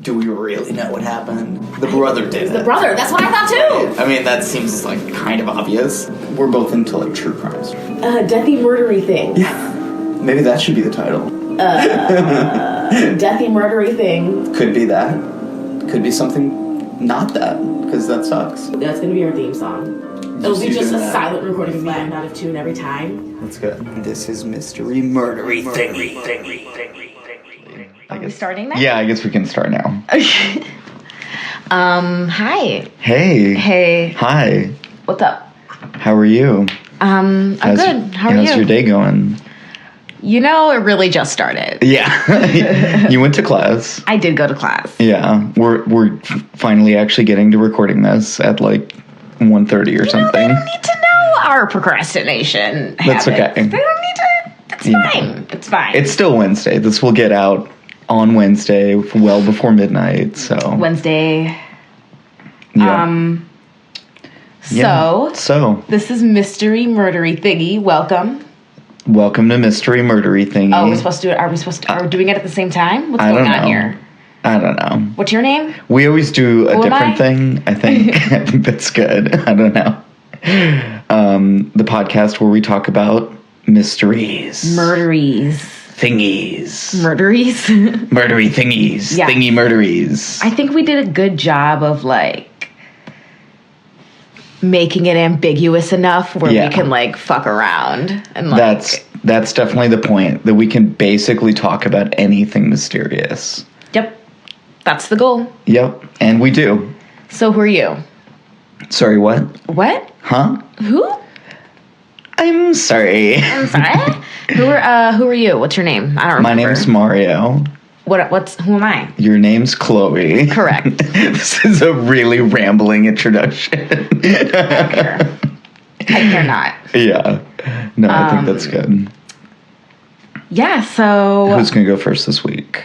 Do we really know what happened? The brother did it. The brother. That's what I thought too. I mean, that seems like kind of obvious. We're both into like true crimes. Deathy murdery thing. Yeah. Maybe that should be the title. Deathy murdery thing. Could be that. Could be something not that, because that sucks. That's gonna be our theme song. It'll be just a silent recording of me and out of tune every time. That's good. This is Mystery Murdery Thingy. Are we starting now? Yeah, I guess we can start now. Hi. Hey. Hey. Hi. What's up? How are you? I'm good. How are you? How's your day going? You know, it really just started. Yeah. You went to class. I did go to class. Yeah. We're finally actually getting to recording this at like 1:30 or something. They don't need to know our procrastination That's habits. okay. They don't need to. It's fine. It's fine. It's still Wednesday. This will get out on Wednesday, well before midnight. So Wednesday. Yeah. So this is Mystery Murdery Thingy. Welcome to Mystery Murdery Thingy. Oh, we're supposed to do it. Are we doing it at the same time? What's I going don't on know. here? I don't know. What's your name? We always do a Who am different I? thing. I think I think that's good. I don't know. The podcast where we talk about mysteries, Murderies. thingies, Murderies? murdery thingies, Yeah. thingy murderies. I think we did a good job of like making it ambiguous enough where Yeah. we can like fuck around and like That's definitely the point, that we can basically talk about anything mysterious. Yep. That's the goal. Yep, and we do. So who are you? Sorry, what? What? Huh? Who? I'm sorry. I'm sorry. Who are you? What's your name? I don't remember. My name's Mario. Who am I? Your name's Chloe. Correct. This is a really rambling introduction. I care not. Yeah. No, I think that's good. Yeah, so Who's going to go first this week?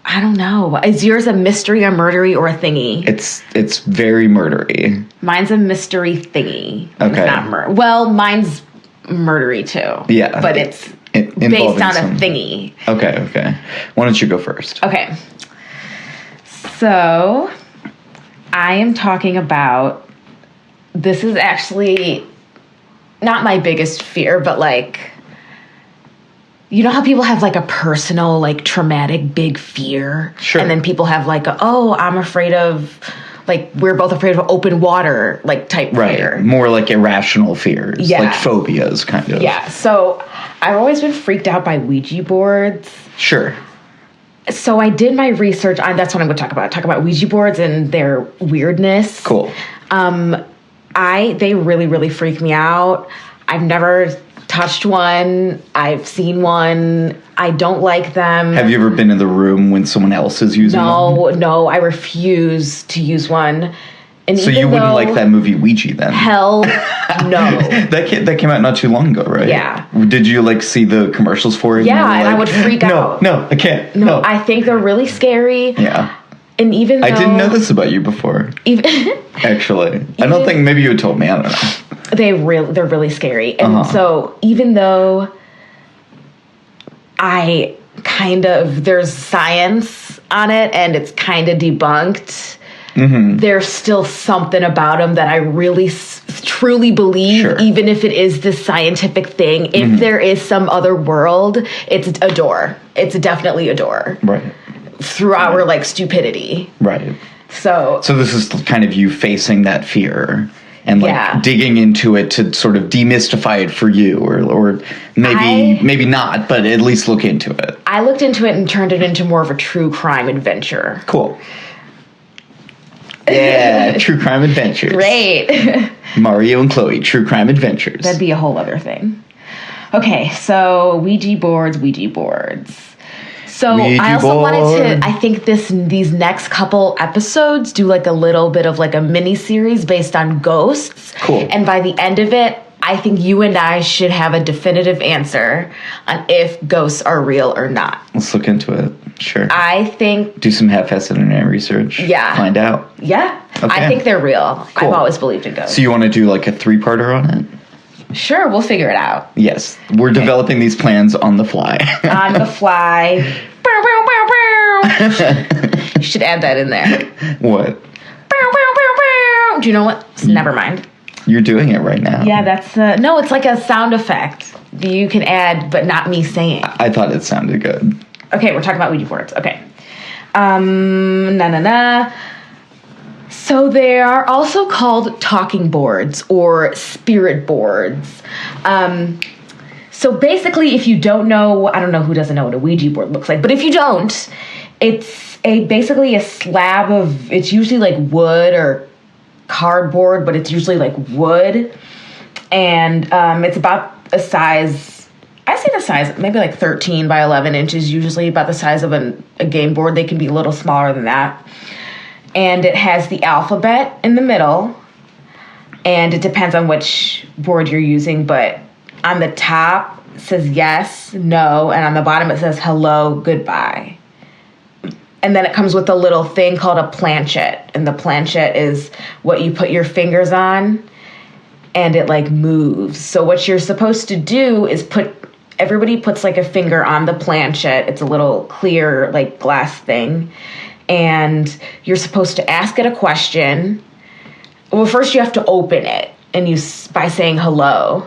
I don't know. Is yours a mystery, a murdery, or a thingy? It's very murdery. Mine's a mystery thingy. Okay. It's not well, mine's murdery too. Yeah. But it's based Involving on some- a thingy. Okay. Why don't you go first? Okay. So I am talking about, this is actually not my biggest fear, but like, you know how people have like a personal, like traumatic big fear? Sure. And then people have like, I'm afraid of, like, we're both afraid of open water, like type fear. More like irrational fears. Yeah. Like phobias, kind of. Yeah. So I've always been freaked out by Ouija boards. Sure. So I did my research on, that's what I'm going to talk about. Talk about Ouija boards and their weirdness. Cool. They really, really freak me out. I've never touched one. I've seen one. I don't like them. Have you ever been in the room when someone else is using one? No, I refuse to use one. And So even you wouldn't though- like that movie Ouija then? Hell no. That came out not too long ago, right? Yeah. Did you like see the commercials for it? Yeah, you were and I would freak out. No, I can't. No, I think they're really scary. Yeah. And even though I didn't know this about you before. Actually, I don't think, maybe you had told me. I don't know. they're really scary. And so even though there's science on it and it's kind of debunked, there's still something about them that I really truly believe, Sure. even if it is this scientific thing. If there is some other world, it's a door. It's definitely a door. Right. Through our like stupidity. Right. So this is kind of you facing that fear and like Yeah. digging into it to sort of demystify it for you, or maybe not, but at least look into it. I looked into it and turned it into more of a true crime adventure. Cool. Yeah, true crime adventures. Great. Mario and Chloe, true crime adventures. That'd be a whole other thing. Okay, so Ouija boards. So Ouija I also wanted board. to, I think these next couple episodes do like a little bit of like a mini series based on ghosts. Cool. And by the end of it, I think you and I should have a definitive answer on if ghosts are real or not. Let's look into it. Sure. I think, Do some half-assed internet research. Yeah. Find out. yeah, Okay. I think they're real. Cool. I've always believed in ghosts. So you want to do like a 3-parter on it? Sure, we'll figure it out. Yes. We're developing these plans on the fly. On the fly. Bow, bow, bow, bow. should add that in there. What? Do you know what? Never mind. You're doing it right now. Yeah, that's... no, it's like a sound effect that you can add, but not me saying. I thought it sounded good. Okay, we're talking about Ouija boards. Okay. So they are also called talking boards or spirit boards. So basically, if you don't know, I don't know who doesn't know what a Ouija board looks like, but if you don't, it's basically a slab of, it's usually like wood or cardboard, but it's usually like wood. And it's about a size, I say the size, maybe like 13 by 11 inches, usually about the size of a game board. They can be a little smaller than that. And it has the alphabet in the middle. And it depends on which board you're using, but on the top it says yes, no, and on the bottom it says hello, goodbye. And then it comes with a little thing called a planchette. And the planchette is what you put your fingers on, and it like moves. So what you're supposed to do is everybody puts like a finger on the planchette. It's a little clear like glass thing. And you're supposed to ask it a question. Well, first you have to open it by saying hello.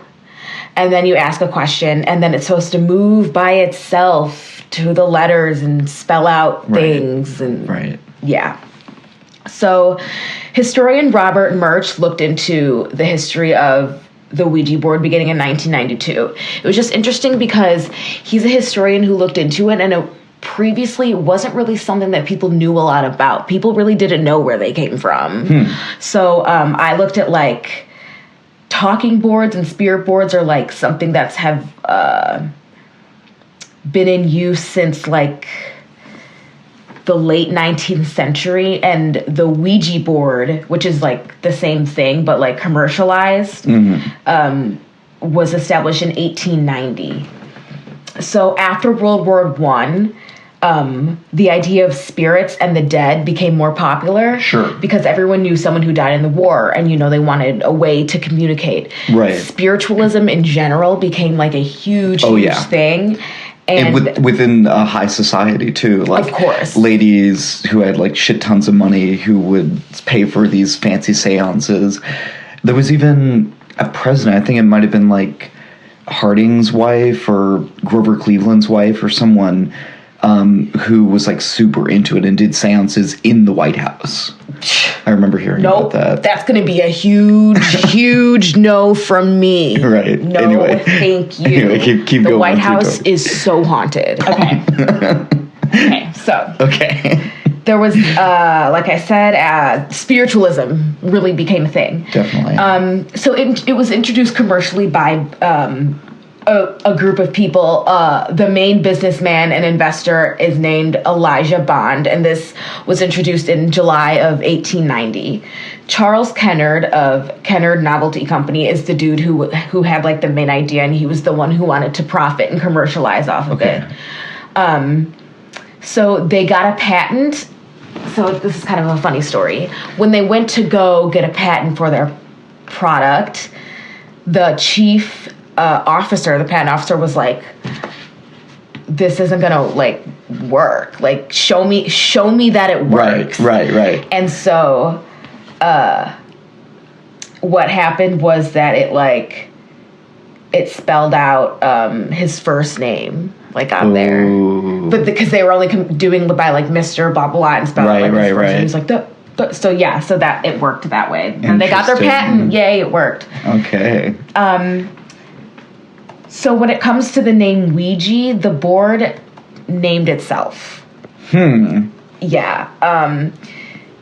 And then you ask a question, and then it's supposed to move by itself to the letters and spell out things. And right. Yeah. So historian Robert Murch looked into the history of the Ouija board beginning in 1992. It was just interesting because he's a historian who looked into it, and it previously wasn't really something that people knew a lot about. People really didn't know where they came from. So I looked at like talking boards and spirit boards are like something that's have been in use since like the late 19th century, and the Ouija board, which is like the same thing but like commercialized, was established in 1890. So after World War I, the idea of spirits and the dead became more popular. Sure. Because everyone knew someone who died in the war, and, they wanted a way to communicate. Right. Spiritualism in general became like a huge thing. And within a high society, too. Like, of course. Ladies who had, like, shit tons of money who would pay for these fancy seances. There was even a president, I think it might have been, like, Harding's wife or Grover Cleveland's wife or someone who was like super into it and did seances in the White House. I remember hearing about that. That's going to be a huge, huge no from me. Right. No, anyway. Thank you. Anyway, keep the going. White House is so haunted. Okay. Okay. There was, like I said, spiritualism really became a thing. Definitely. So it was introduced commercially by a group of people. The main businessman and investor is named Elijah Bond, and this was introduced in July of 1890. Charles Kennard of Kennard Novelty Company is the dude who had like the main idea, and he was the one who wanted to profit and commercialize off of it. So they got a patent. So this is kind of a funny story. When they went to go get a patent for their product, the chief officer, the patent officer, was like, "This isn't gonna like work. Like, show me that it works." Right. And so, what happened was that it spelled out his first name. Like on there, but because they were only doing by like Mr. blah blah blah and spelled like right. He was like so that it worked that way, and they got their patent. Yay, it worked. Okay. So when it comes to the name Ouija, the board named itself. Yeah.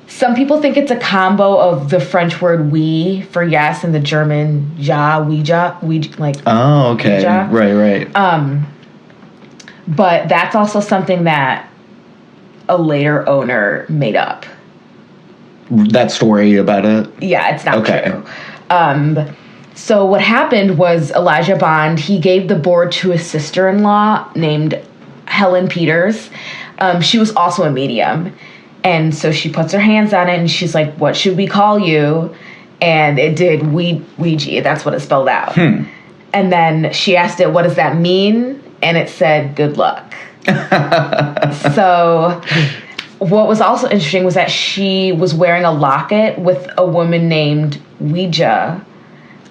Some people think it's a combo of the French word oui for yes and the German ja, Ouija, like. Oh, okay. Ouija. Right. But that's also something that a later owner made up. That story about it? Yeah, it's not true. So what happened was Elijah Bond, he gave the board to his sister-in-law named Helen Peters. She was also a medium. And so she puts her hands on it and she's like, "What should we call you?" And it did Ouija. That's what it spelled out. And then she asked it, "What does that mean?" And it said, "Good luck." So what was also interesting was that she was wearing a locket with a woman named Ouija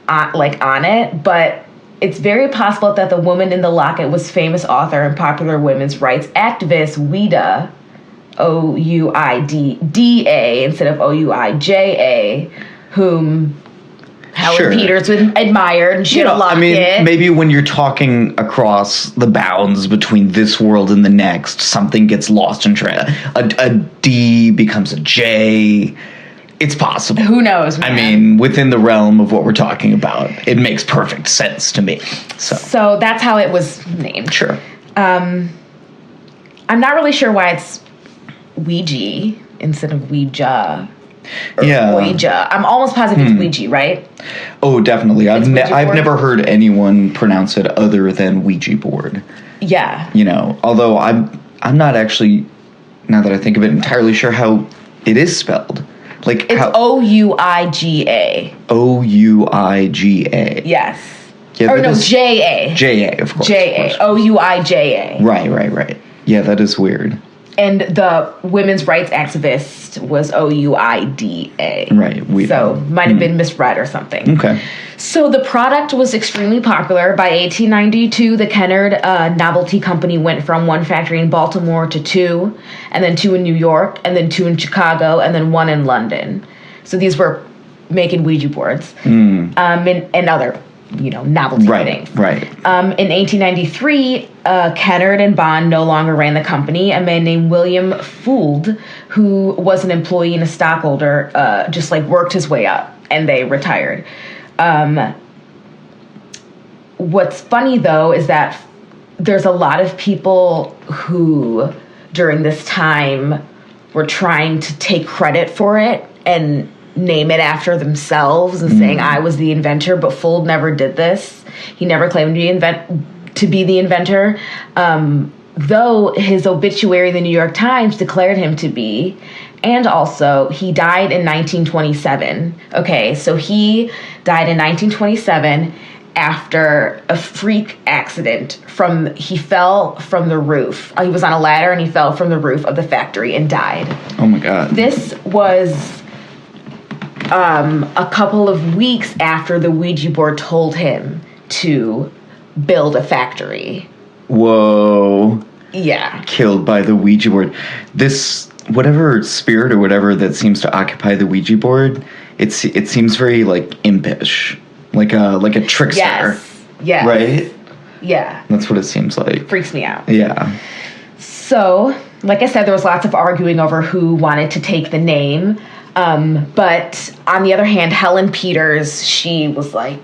on it, but it's very possible that the woman in the locket was famous author and popular women's rights activist Ouida, Ouida, instead of Ouija, whom Helen Peters admired, and she had a locket. I mean, maybe when you're talking across the bounds between this world and the next, something gets lost in a D becomes a J. It's possible. Who knows, man? I mean, within the realm of what we're talking about, it makes perfect sense to me. So that's how it was named. Sure. I'm not really sure why it's Ouija instead of Ouija. Ouija. I'm almost positive it's Ouija, right? Oh, definitely. I've never heard anyone pronounce it other than Ouija board. Yeah. You know, although I'm not actually, now that I think of it, entirely sure how it is spelled. Like it's Ouiga. Ouiga. Yes. Yeah, or no, Ja. J-A, of course. J-A. Ouija. Right. Yeah, that is weird. And the women's rights activist was Ouida. Right. So might have been misread or something. Okay. So the product was extremely popular. By 1892, the Kennard Novelty Company went from one factory in Baltimore to two, and then two in New York, and then two in Chicago, and then one in London. So these were making Ouija boards and other, novelty things. Right. In 1893, Kennard and Bond no longer ran the company. A man named William Fould, who was an employee and a stockholder, just worked his way up, and they retired. What's funny, though, is that there's a lot of people who, during this time, were trying to take credit for it and name it after themselves and saying, I was the inventor, but Fould never did this. He never claimed to be the inventor, though his obituary in the New York Times declared him to be. And also, he died in 1927. Okay, so he died in 1927 after a freak accident. He fell from the roof. He was on a ladder and he fell from the roof of the factory and died. Oh my God. This was a couple of weeks after the Ouija board told him to build a factory. Whoa. Yeah. Killed by the Ouija board. This, whatever spirit or whatever that seems to occupy the Ouija board, it seems very impish. Like a trickster. Yes. Right? Yeah. That's what it seems like. Freaks me out. Yeah. So, like I said, there was lots of arguing over who wanted to take the name. But on the other hand, Helen Peters, she was like,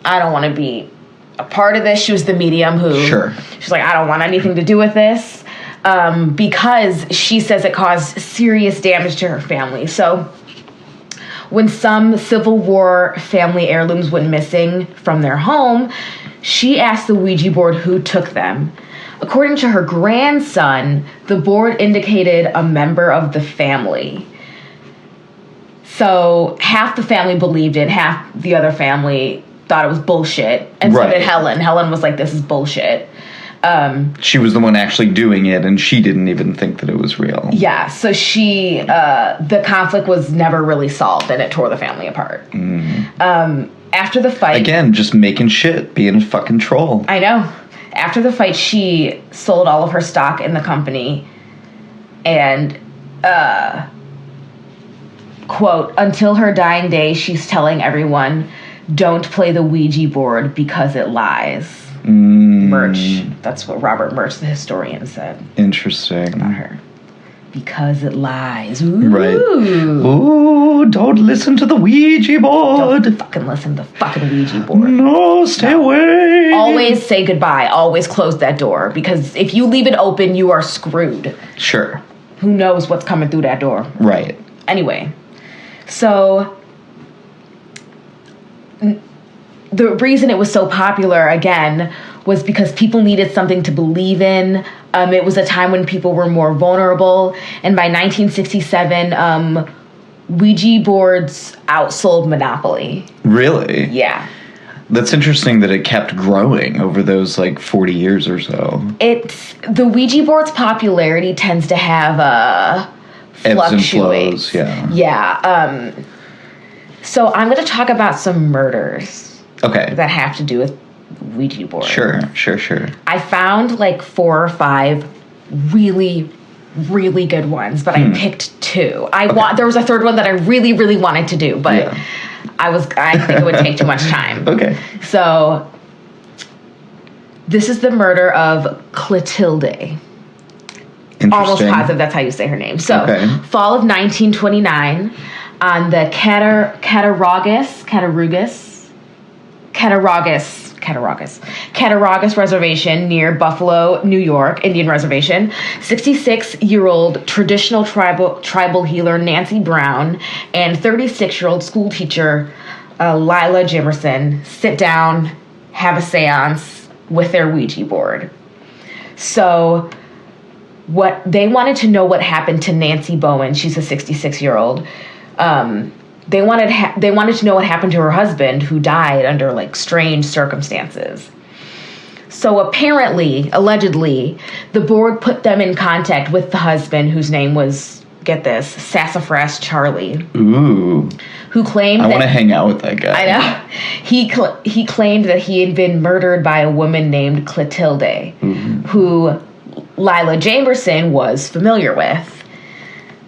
I don't want to be a part of this. She was the medium who... Sure. She's like, I don't want anything to do with this. Because she says it caused serious damage to her family. So when some Civil War family heirlooms went missing from their home, she asked the Ouija board who took them. According to her grandson, the board indicated a member of the family. So half the family believed it, half the other family thought it was bullshit. And so did Helen. Helen was like, this is bullshit. She was the one actually doing it, and she didn't even think that it was real. Yeah, so the conflict was never really solved, and it tore the family apart. After the fight... Again, just making shit, being a fucking troll. I know. After the fight, she sold all of her stock in the company, and... quote, until her dying day, she's telling everyone, don't play the Ouija board because it lies. Murch. That's what Robert Murch, the historian, said. Interesting. About her. Because it lies. Ooh. Right. Ooh, don't listen to the Ouija board. Don't fucking listen to the fucking Ouija board. No, stay away. Always say goodbye. Always close that door. Because if you leave it open, you are screwed. Sure. Who knows what's coming through that door? Right. Anyway. So, the reason it was so popular, again, was because people needed something to believe in. It was a time when people were more vulnerable. And by 1967, Ouija boards outsold Monopoly. Really? Yeah. That's interesting that it kept growing over those 40 years or so. The Ouija board's popularity tends to have ebbs and fluctuates. flows. Yeah. Yeah. So I'm going to talk about some murders. Okay. That have to do with Ouija board. Sure. I found like 4 or 5 really, really good ones, but I picked 2. There was a third one that I really, really wanted to do, but I think it would take too much time. Okay. So this is the murder of Clotilde. Almost positive that's how you say her name. So, fall of 1929 on the Cattaraugus Reservation near Buffalo, New York, Indian Reservation. 66-year-old traditional tribal healer Nancy Brown and 36-year-old school teacher Lila Jimerson sit down, have a seance with their Ouija board. So what they wanted to know what happened to Nancy Bowen. She's a 66-year-old. They wanted to know what happened to her husband, who died under like strange circumstances. So allegedly, the board put them in contact with the husband, whose name was, get this, Sassafras Charlie. Ooh. Who claimed I want to hang out with that guy. I know. He claimed that he had been murdered by a woman named Clotilde, who Lila Jamerson was familiar with.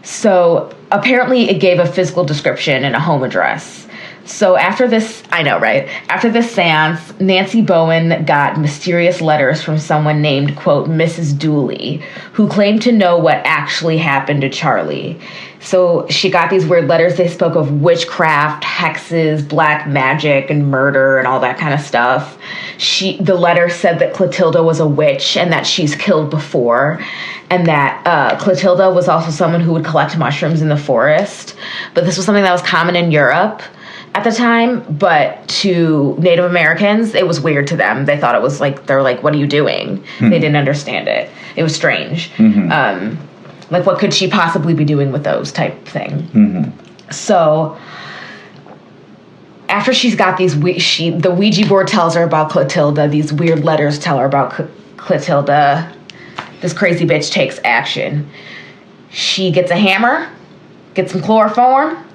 So apparently it gave a physical description and a home address. So after this, I know, right? After this seance, Nancy Bowen got mysterious letters from someone named, quote, Mrs. Dooley, who claimed to know what actually happened to Charlie. So she got these weird letters. They spoke of witchcraft, hexes, black magic, and murder, and all that kind of stuff. The letter said that Clotilde was a witch and that she's killed before, and that Clotilde was also someone who would collect mushrooms in the forest. But this was something that was common in Europe at the time, but to Native Americans, it was weird to them. They thought it was like, they're like, what are you doing? They didn't understand it. It was strange. Like, what could she possibly be doing with those type thing? So after she's got these, the Ouija board tells her about Clotilde. These weird letters tell her about Clotilde. This crazy bitch takes action. She gets a hammer, gets some chloroform,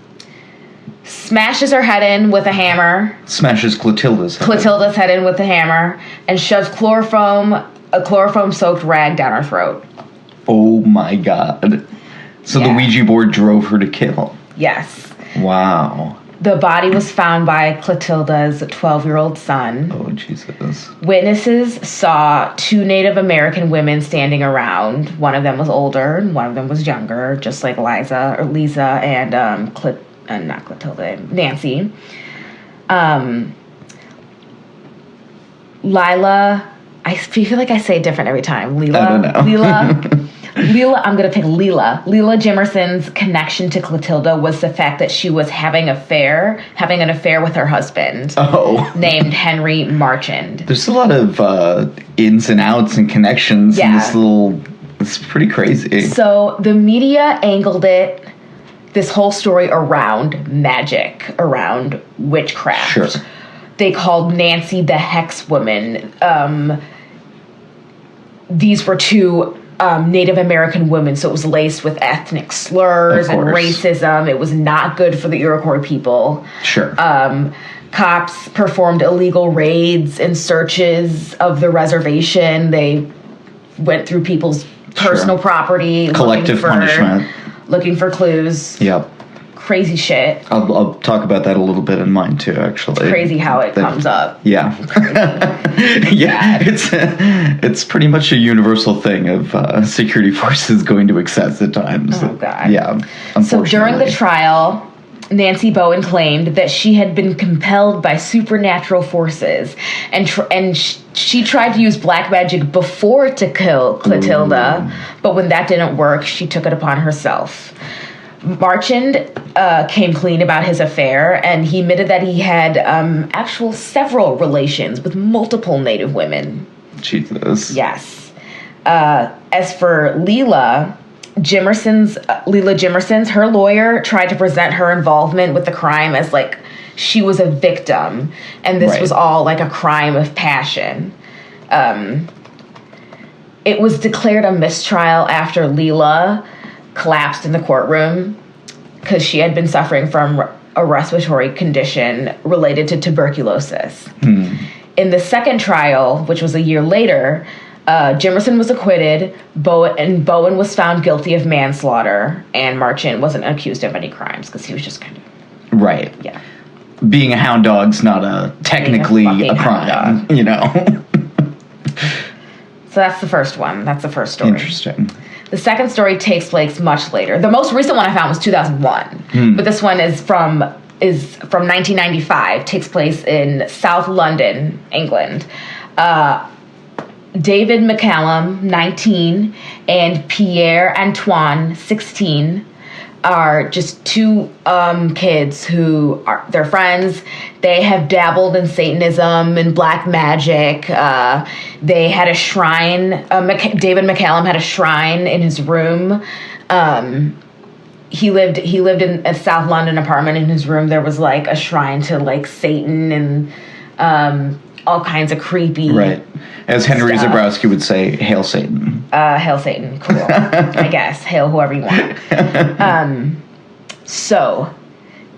smashes her head in with a hammer. Smashes Clotilde's head in with a hammer, and shoves a chloroform-soaked rag down her throat. Oh my God. So the Ouija board drove her to kill. Yes. Wow. The body was found by Clotilde's 12-year-old son. Oh, Jesus. Witnesses saw 2 Native American women standing around. One of them was older and one of them was younger, just like Lisa and not Clotilde, Nancy. Lila, I feel like I say it different every time. I don't know. Lila, I'm going to pick Lila. Lila Jimerson's connection to Clotilde was the fact that she was having an affair with her husband. Oh. Named Henry Marchand. There's a lot of ins and outs and connections in this it's pretty crazy. So the media angled this whole story around magic, around witchcraft. Sure. They called Nancy the Hex Woman. These were 2 Native American women, so it was laced with ethnic slurs and racism. It was not good for the Iroquois people. Sure. Cops performed illegal raids and searches of the reservation. They went through people's personal property. Collective punishment. Looking for clues. Yep. Crazy shit. I'll talk about that a little bit in mine too, actually. It's crazy how it comes up. Yeah. Yeah. It's pretty much a universal thing of security forces going to excess at times. Oh, God. Yeah. So during the trial, Nancy Bowen claimed that she had been compelled by supernatural forces, and she tried to use black magic before to kill Clotilde, but when that didn't work, she took it upon herself. Marchand came clean about his affair, and he admitted that he had several relations with multiple Native women. Jesus. Yes. As for Lila Jimerson's, her lawyer tried to present her involvement with the crime as like she was a victim, and this was all like a crime of passion. It was declared a mistrial after Lila collapsed in the courtroom because she had been suffering from a respiratory condition related to tuberculosis. In the second trial, which was a year later, Jimerson was acquitted, and Bowen was found guilty of manslaughter, and Marchant wasn't accused of any crimes because he was just kind of... Right. Yeah. Being a hound dog's not technically a crime, you know? So that's the first one. That's the first story. Interesting. The second story takes place much later. The most recent one I found was 2001, but this one is from 1995. Takes place in South London, England. David McCallum, 19, and Pierre Antoine, 16, are just two kids who are they're friends. They have dabbled in Satanism and black magic. They had a shrine. David McCallum had a shrine in his room. He lived in a South London apartment. In his room, there was like a shrine to like Satan and all kinds of creepy. Right. As Henry Zabrowski would say, "Hail Satan." Hail Satan. Cool. I guess. Hail whoever you want. So,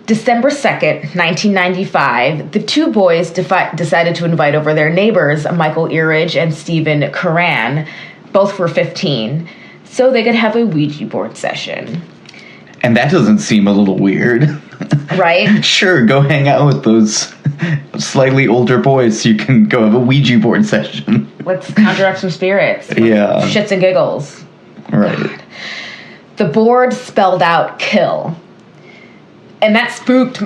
December 2nd, 1995, the two boys decided to invite over their neighbors, Michael Eridge and Stephen Curran. Both were 15, so they could have a Ouija board session. And that doesn't seem a little weird. Right? Sure, go hang out with those slightly older boys so you can go have a Ouija board session. Let's conjure up some spirits. Yeah. Shits and giggles. Right. God. The board spelled out kill. And that spooked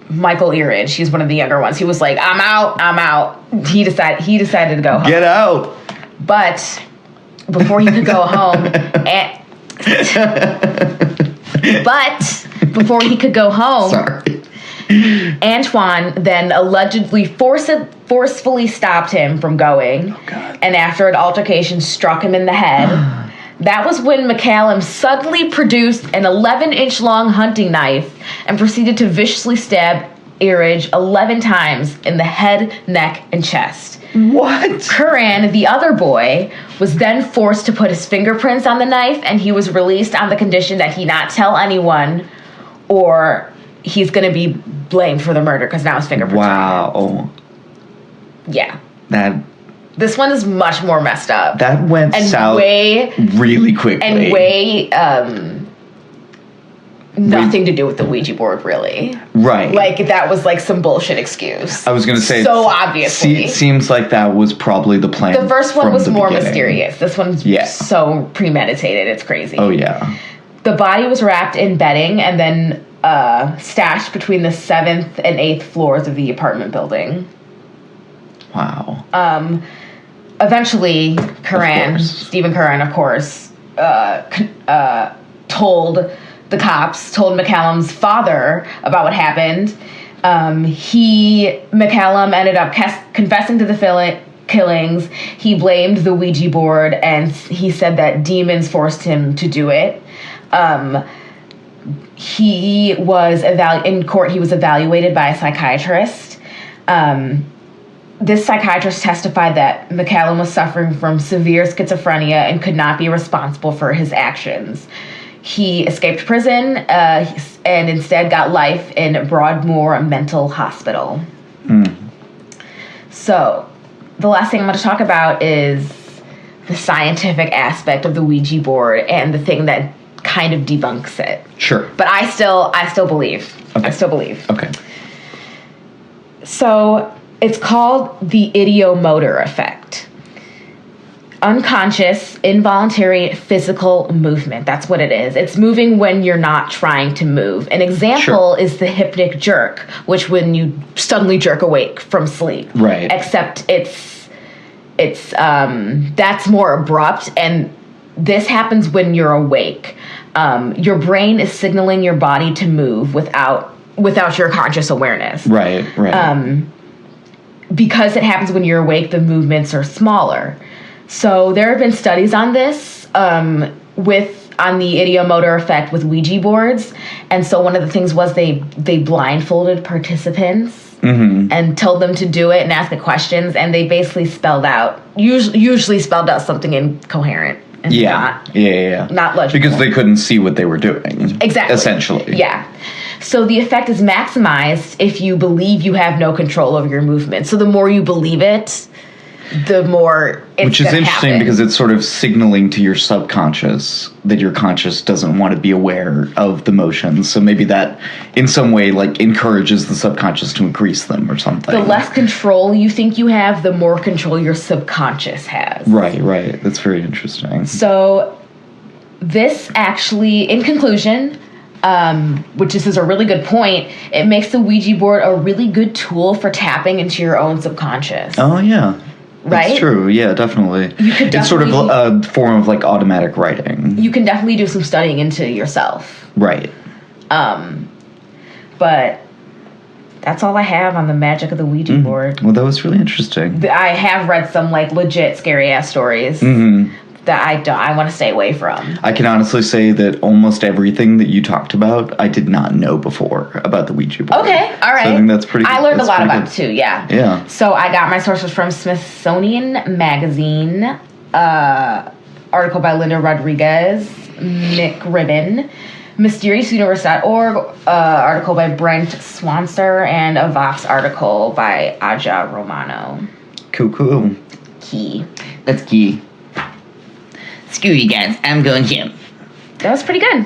Michael Eridge. He's one of the younger ones. He was like, I'm out. He decided to go home. Get out. But before he could go home, Sorry. Antoine then allegedly forcefully stopped him from going. Oh, God. And after an altercation, struck him in the head. That was when McCallum suddenly produced an 11-inch long hunting knife and proceeded to viciously stab Eridge 11 times in the head, neck, and chest. What? Curran, the other boy, was then forced to put his fingerprints on the knife, and he was released on the condition that he not tell anyone, or he's going to be blamed for the murder because now his fingerprints are on it. Yeah. This one is much more messed up. That went south really quickly. And nothing to do with the Ouija board, really. Right. Like, that was like some bullshit excuse. I was going to say. So obviously. Seems like that was probably the plan. The first one was more beginning. mysterious. This one's so premeditated. It's crazy. Oh, yeah. The body was wrapped in bedding and then stashed between the 7th and 8th floors of the apartment building. Wow. Eventually, Stephen Curran, of course, told McCallum's father about what happened. McCallum ended up confessing to the killings. He blamed the Ouija board, and he said that demons forced him to do it. He was in court. He was evaluated by a psychiatrist. This psychiatrist testified that McCallum was suffering from severe schizophrenia and could not be responsible for his actions. He escaped prison and instead got life in Broadmoor Mental Hospital. So, the last thing I'm going to talk about is the scientific aspect of the Ouija board and the thing that kind of debunks it. Sure. But I still believe. Okay. I still believe. Okay. So, it's called the ideomotor effect. Unconscious, involuntary physical movement. That's what it is. It's moving when you're not trying to move. An example is the hypnic jerk, which when you suddenly jerk awake from sleep. Right. Except it's that's more abrupt, and this happens when you're awake. Your brain is signaling your body to move without your conscious awareness. Right. Because it happens when you're awake, the movements are smaller. So there have been studies on this on the ideomotor effect with Ouija boards. And so one of the things was they blindfolded participants and told them to do it and ask the questions. And they basically usually spelled out something incoherent. and not legible. Because they couldn't see what they were doing. Exactly. Essentially. Yeah. So the effect is maximized if you believe you have no control over your movement. So the more you believe it, the more it's Which is interesting because it's sort of signaling to your subconscious that your conscious doesn't want to be aware of the motions. So maybe that in some way like encourages the subconscious to increase them or something. The less control you think you have, the more control your subconscious has. Right. That's very interesting. So this actually, in conclusion, which this is a really good point, it makes the Ouija board a really good tool for tapping into your own subconscious. Oh, yeah. Right? That's true. Yeah, definitely. It's sort of a form of like automatic writing. You can definitely do some studying into yourself. Right. But that's all I have on the magic of the Ouija board. Well, that was really interesting. I have read some like legit scary ass stories that I want to stay away from. I can honestly say that almost everything that you talked about, I did not know before about the Ouija board. Okay, all right. So I think that's pretty. I learned a lot about it too. Yeah. Yeah. So I got my sources from Smithsonian Magazine, article by Linda Rodriguez, Mick Ribbon, MysteriousUniverse.org, article by Brent Swanser, and a Vox article by Aja Romano. Cool. Key. That's key. Screw you guys, I'm going gym. That was pretty good.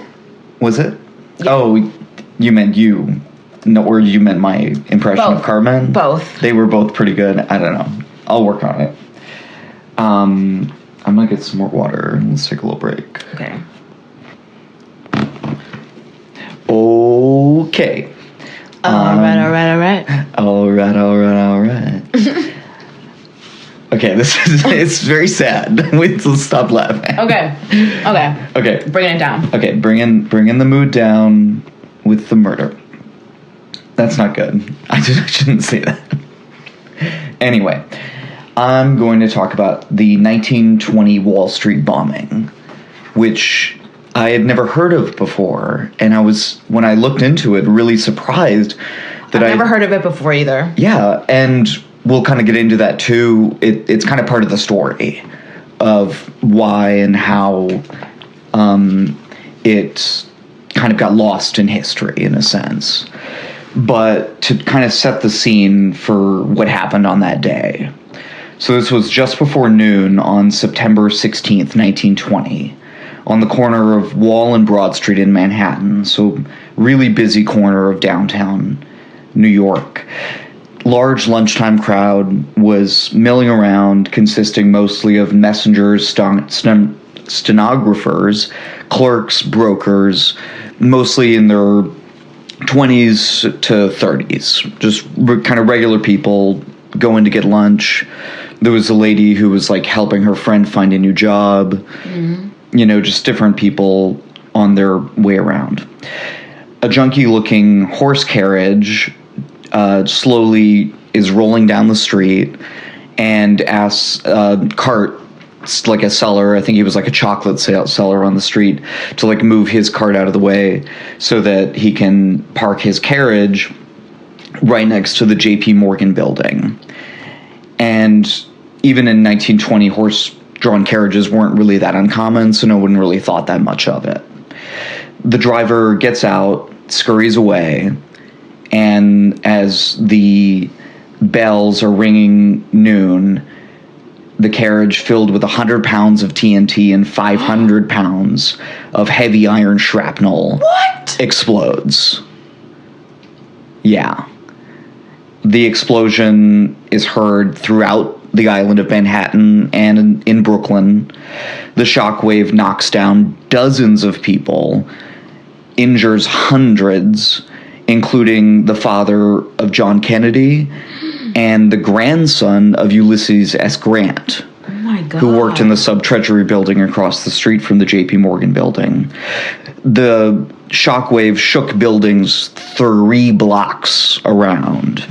Was it? Yeah. Oh, you meant you. No, or you meant my impression of Carmen? Both. They were both pretty good. I don't know. I'll work on it. I'm gonna get some more water. Let's take a little break. Okay. Okay. All right. Okay, it's very sad. Let's stop laughing. Okay. Bringing it down. Okay, bringing the mood down with the murder. That's not good. I shouldn't say that. Anyway, I'm going to talk about the 1920 Wall Street bombing, which I had never heard of before, and I was, when I looked into it, really surprised that I've never heard of it before either. Yeah, and we'll kind of get into that too. It's kind of part of the story of why and how it kind of got lost in history in a sense. But to kind of set the scene for what happened on that day. So this was just before noon on September 16th, 1920, on the corner of Wall and Broad Street in Manhattan. So really busy corner of downtown New York. Large lunchtime crowd was milling around, consisting mostly of messengers, stenographers, clerks, brokers, mostly in their 20s to 30s, just kind of regular people going to get lunch. There was a lady who was like helping her friend find a new job, just different people on their way around. A junky looking horse carriage slowly is rolling down the street and asks a cart, like a seller, I think he was like a chocolate seller on the street, to like move his cart out of the way so that he can park his carriage right next to the JP Morgan building. And even in 1920, horse-drawn carriages weren't really that uncommon, so no one really thought that much of it. The driver gets out, scurries away, and as the bells are ringing noon, the carriage filled with 100 pounds of TNT and 500 pounds of heavy iron shrapnel explodes. Yeah. The explosion is heard throughout the island of Manhattan and in Brooklyn. The shockwave knocks down dozens of people, injures hundreds, including the father of John Kennedy and the grandson of Ulysses S. Grant, Oh my God. who worked in the sub-treasury building across the street from the JP Morgan building. The shockwave shook buildings 3 blocks around,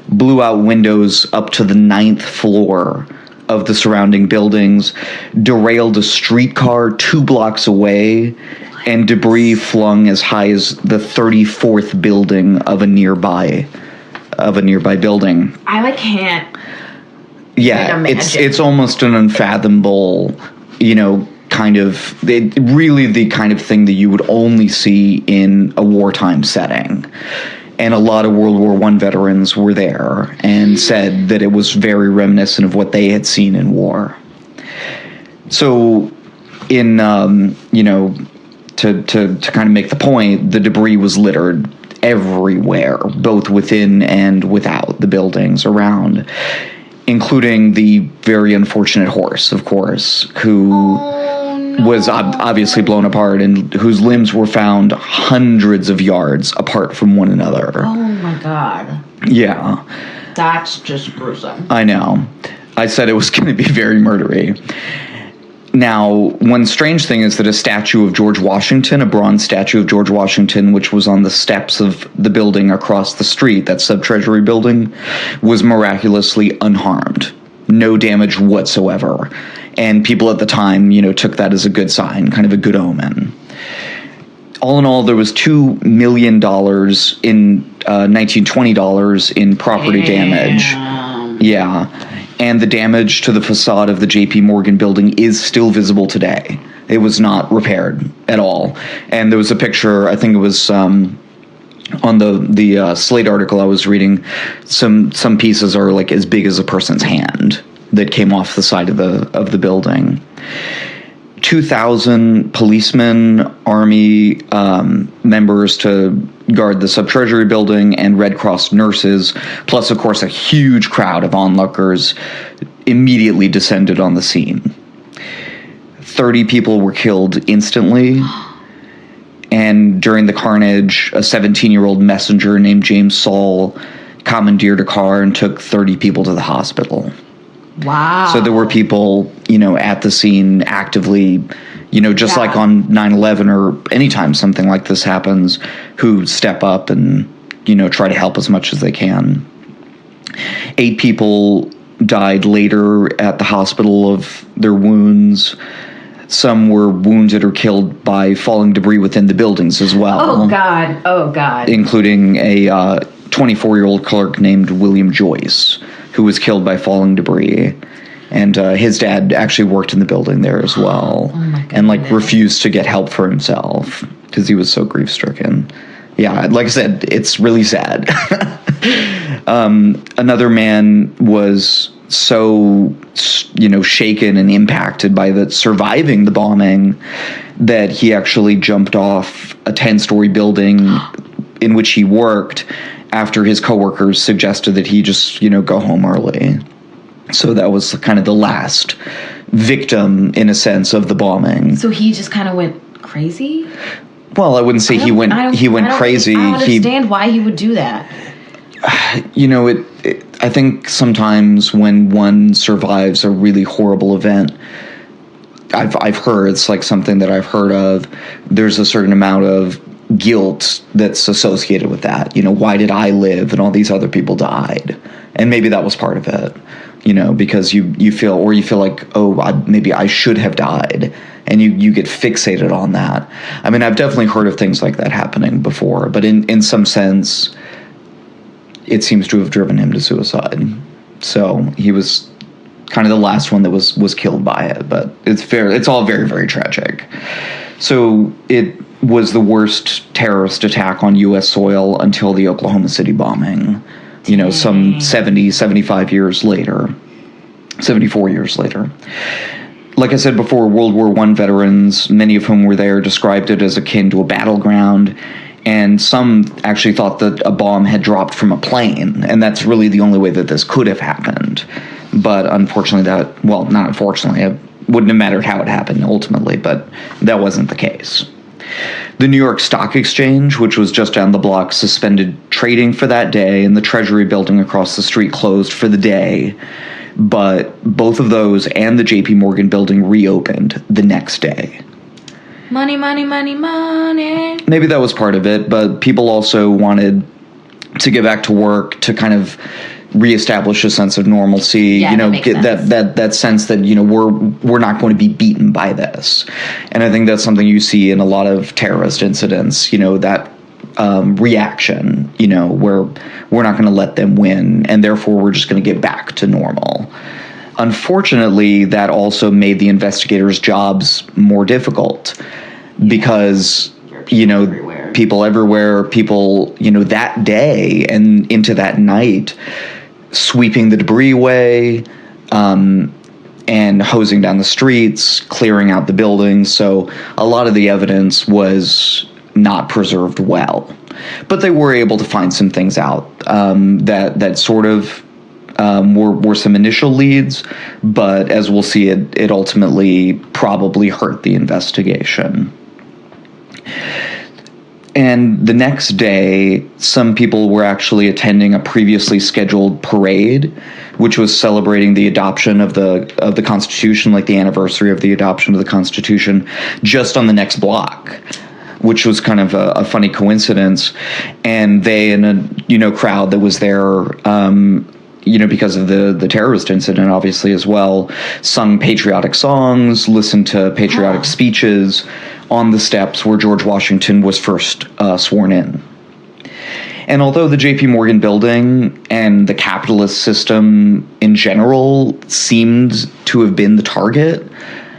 blew out windows up to the 9th floor of the surrounding buildings, derailed a streetcar 2 blocks away, and debris flung as high as the 34th building of a nearby building. I can't. Yeah, imagine. it's almost an unfathomable, really the kind of thing that you would only see in a wartime setting. And a lot of World War I veterans were there and said that it was very reminiscent of what they had seen in war. So, in to kind of make the point, the debris was littered everywhere, both within and without the buildings around, including the very unfortunate horse, of course, who was obviously blown apart and whose limbs were found hundreds of yards apart from one another. Oh my God. Yeah. That's just gruesome. I know. I said it was going to be very murdery. Now, one strange thing is that a statue of George Washington, a bronze statue of George Washington, which was on the steps of the building across the street, that Sub-Treasury building, was miraculously unharmed. No damage whatsoever. And people at the time, took that as a good sign, kind of a good omen. All in all, there was $2 million in 1920 dollars in property damage. Yeah. And the damage to the facade of the J.P. Morgan building is still visible today. It was not repaired at all. And there was a picture, I think it was on the Slate article I was reading, some pieces are like as big as a person's hand that came off the side of the building. 2,000 policemen, army members to guard the Sub-Treasury building, and Red Cross nurses, plus, of course, a huge crowd of onlookers immediately descended on the scene. 30 people were killed instantly, and during the carnage, a 17-year-old messenger named James Saul commandeered a car and took 30 people to the hospital. Wow. So there were people, at the scene actively, just like on 9/11 or anytime something like this happens, who step up and, try to help as much as they can. 8 people died later at the hospital of their wounds. Some were wounded or killed by falling debris within the buildings as well. Oh, God. Including a 24-year-old clerk named William Joyce, who was killed by falling debris. And his dad actually worked in the building there as well. Oh my and refused to get help for himself because he was so grief-stricken. Yeah, like I said, it's really sad. Another man was so, shaken and impacted by surviving the bombing that he actually jumped off a 10-story building in which he worked after his coworkers suggested that he just, go home early. So that was kind of the last victim, in a sense, of the bombing. So he just kind of went crazy? Well, I wouldn't say he went crazy. I don't understand why he would do that. I think sometimes when one survives a really horrible event, I've heard, it's like something that I've heard of, there's a certain amount of guilt that's associated with that. Why did I live and all these other people died? And maybe that was part of it, because you feel like, maybe I should have died. And you get fixated on that. I mean, I've definitely heard of things like that happening before, but in some sense, it seems to have driven him to suicide. So he was kind of the last one that was killed by it, but it's all very, very tragic. So it was the worst terrorist attack on U.S. soil until the Oklahoma City bombing, some 74 years later. Like I said before, World War I veterans, many of whom were there, described it as akin to a battleground, and some actually thought that a bomb had dropped from a plane, and that's really the only way that this could have happened. But unfortunately not unfortunately, it wouldn't have mattered how it happened ultimately, but that wasn't the case. The New York Stock Exchange, which was just down the block, suspended trading for that day, and the Treasury building across the street closed for the day. But both of those and the J.P. Morgan building reopened the next day. Money, money, money, money. Maybe that was part of it, but people also wanted to get back to work to kind of reestablish a sense of normalcy, get that sense that, we're not going to be beaten by this. And I think that's something you see in a lot of terrorist incidents, that reaction, where we're not going to let them win, and therefore we're just going to get back to normal. Unfortunately, that also made the investigators' jobs more difficult because, everywhere. people everywhere, that day and into that night, sweeping the debris away, and hosing down the streets, clearing out the buildings. So a lot of the evidence was not preserved well. But they were able to find some things out that sort of were some initial leads, but as we'll see, it ultimately probably hurt the investigation. And the next day, some people were actually attending a previously scheduled parade, which was celebrating the adoption of the Constitution, like the anniversary of the adoption of the Constitution, just on the next block, which was kind of a funny coincidence. And they and a crowd that was there, because of the terrorist incident, obviously, as well, sung patriotic songs, listened to patriotic speeches on the steps where George Washington was first sworn in. And although the J.P. Morgan building and the capitalist system in general seemed to have been the target,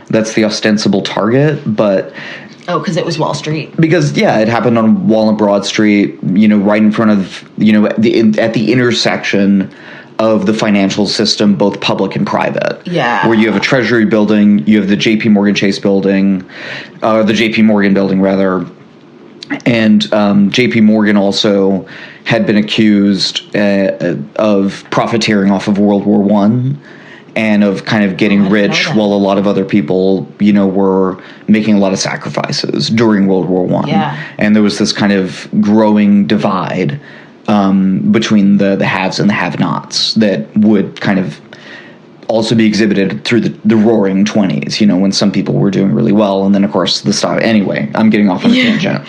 that's the ostensible target, but... Oh, because it was Wall Street. Because, it happened on Wall and Broad Street, right in front of, at the intersection of the financial system, both public and private. Yeah. Where you have a Treasury building, you have the J.P. Morgan Chase building, the J.P. Morgan building, rather. And J.P. Morgan also had been accused of profiteering off of World War I and of kind of getting rich while a lot of other people, were making a lot of sacrifices during World War I. Yeah. And there was this kind of growing divide between the haves and the have-nots that would kind of also be exhibited through the roaring 20s, when some people were doing really well. And then, of course, the stock. Anyway, I'm getting off on a tangent.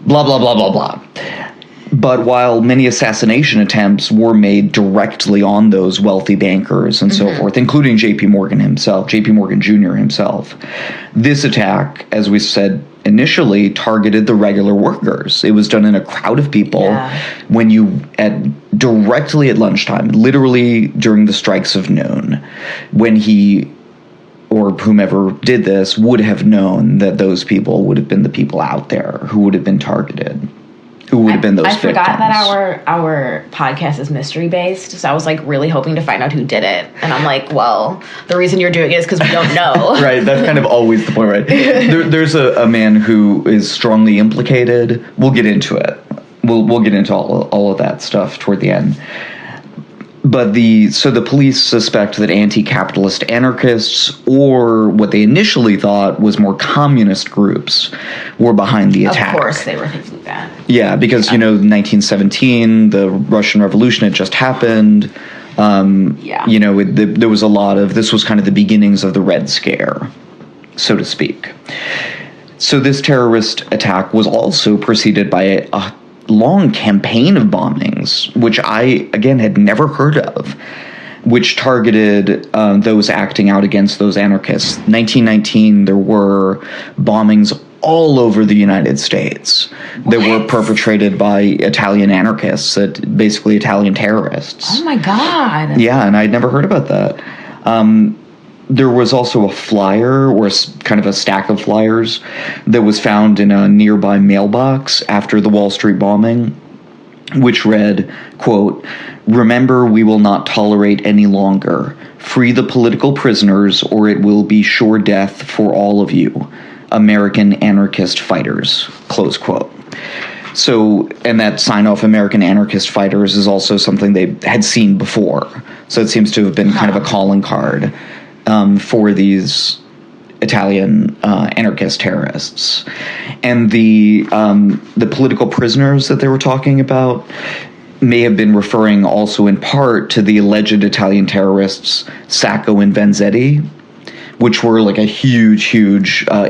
Blah, blah, blah, blah, blah. But while many assassination attempts were made directly on those wealthy bankers and so forth, including J.P. Morgan himself, J.P. Morgan Jr. himself, this attack, as we said initially, targeted the regular workers. It was done in a crowd of people when directly at lunchtime, literally during the strikes of noon, when he or whomever did this would have known that those people would have been the people out there who would have been targeted. Who would have been those victims. I forgot that our podcast is mystery based, so I was like really hoping to find out who did it. And I'm like, well, the reason you're doing it is because we don't know. Right, that's kind of always the point, right? There's a man who is strongly implicated. We'll get into it. We'll get into all of that stuff toward the end. But the police suspect that anti-capitalist anarchists, or what they initially thought was more communist groups, were behind the attack. Of course they were thinking that. Yeah, because, 1917, the Russian Revolution had just happened. There was a lot of... This was kind of the beginnings of the Red Scare, so to speak. So this terrorist attack was also preceded by a long campaign of bombings, which I, again, had never heard of, which targeted those acting out against those anarchists. 1919, there were bombings all over the United States that were perpetrated by Italian anarchists, basically Italian terrorists. Oh my God. Yeah, and I'd never heard about that. There was also a flyer, or kind of a stack of flyers, that was found in a nearby mailbox after the Wall Street bombing, which read, quote, "Remember, we will not tolerate any longer. Free the political prisoners, or it will be sure death for all of you. American anarchist fighters," close quote. So, and that sign-off, American anarchist fighters, is also something they had seen before. So it seems to have been kind of a calling card for these Italian anarchist terrorists. And the political prisoners that they were talking about may have been referring also in part to the alleged Italian terrorists Sacco and Vanzetti, which were like a huge